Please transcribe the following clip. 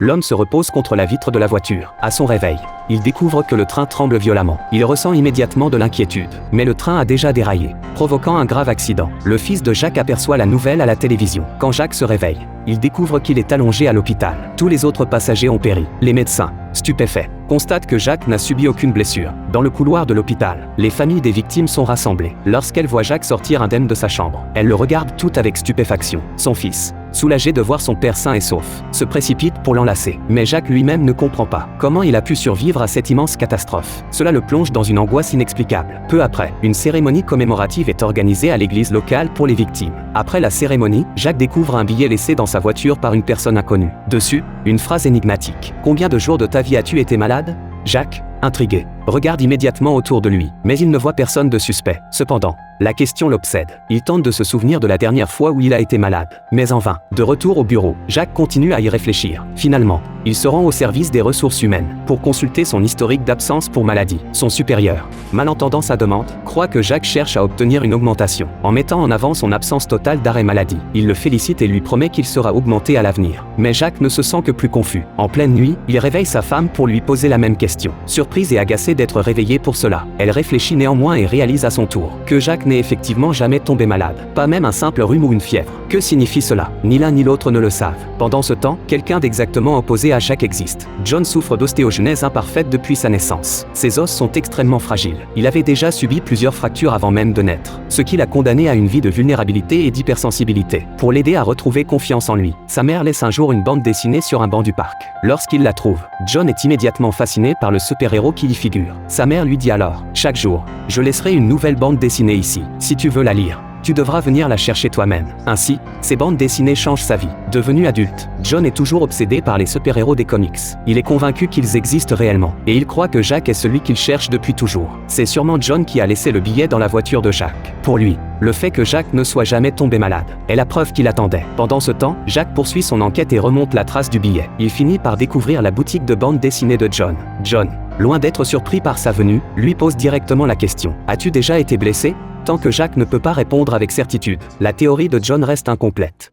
L'homme se repose contre la vitre de la voiture. À son réveil, il découvre que le train tremble violemment. Il ressent immédiatement de l'inquiétude. Mais le train a déjà déraillé, provoquant un grave accident. Le fils de Jacques aperçoit la nouvelle à la télévision. Quand Jacques se réveille, il découvre qu'il est allongé à l'hôpital. Tous les autres passagers ont péri. Les médecins, stupéfaits, constatent que Jacques n'a subi aucune blessure. Dans le couloir de l'hôpital, les familles des victimes sont rassemblées. Lorsqu'elles voient Jacques sortir indemne de sa chambre, elles le regardent toutes avec stupéfaction. Son fils, soulagé de voir son père sain et sauf, se précipite pour l'enlacer. Mais Jacques lui-même ne comprend pas comment il a pu survivre à cette immense catastrophe. Cela le plonge dans une angoisse inexplicable. Peu après, une cérémonie commémorative est organisée à l'église locale pour les victimes. Après la cérémonie, Jacques découvre un billet laissé dans sa voiture par une personne inconnue. Dessus, une phrase énigmatique. « Combien de jours de ta vie as-tu été malade ?» Jacques, intrigué, regarde immédiatement autour de lui, mais il ne voit personne de suspect. Cependant, la question l'obsède. Il tente de se souvenir de la dernière fois où il a été malade, mais en vain. De retour au bureau, Jacques continue à y réfléchir. Finalement, il se rend au service des ressources humaines pour consulter son historique d'absence pour maladie. Son supérieur, mal entendant sa demande, croit que Jacques cherche à obtenir une augmentation en mettant en avant son absence totale d'arrêt maladie. Il le félicite et lui promet qu'il sera augmenté à l'avenir. Mais Jacques ne se sent que plus confus. En pleine nuit, il réveille sa femme pour lui poser la même question. Surprise et agacée d'être réveillée pour cela, elle réfléchit néanmoins et réalise à son tour que Jacques n'est effectivement jamais tombé malade, pas même un simple rhume ou une fièvre. Que signifie cela? Ni l'un ni l'autre ne le savent. Pendant ce temps, quelqu'un d'exactement opposé à Jacques existe. John souffre d'ostéogenèse imparfaite depuis sa naissance. Ses os sont extrêmement fragiles. Il avait déjà subi plusieurs fractures avant même de naître, ce qui l'a condamné à une vie de vulnérabilité et d'hypersensibilité. Pour l'aider à retrouver confiance en lui, sa mère laisse un jour une bande dessinée sur un banc du parc. Lorsqu'il la trouve, John est immédiatement fasciné par le super-héros qui y figure. Sa mère lui dit alors, « Chaque jour, je laisserai une nouvelle bande dessinée ici. Si tu veux la lire, tu devras venir la chercher toi-même. » Ainsi, ces bandes dessinées changent sa vie. Devenu adulte, John est toujours obsédé par les super-héros des comics. Il est convaincu qu'ils existent réellement, et il croit que Jacques est celui qu'il cherche depuis toujours. C'est sûrement John qui a laissé le billet dans la voiture de Jacques. Pour lui, le fait que Jacques ne soit jamais tombé malade est la preuve qu'il attendait. Pendant ce temps, Jacques poursuit son enquête et remonte la trace du billet. Il finit par découvrir la boutique de bande dessinée de John. John, loin d'être surpris par sa venue, lui pose directement la question. « As-tu déjà été blessé ?» Tant que Jacques ne peut pas répondre avec certitude, la théorie de John reste incomplète.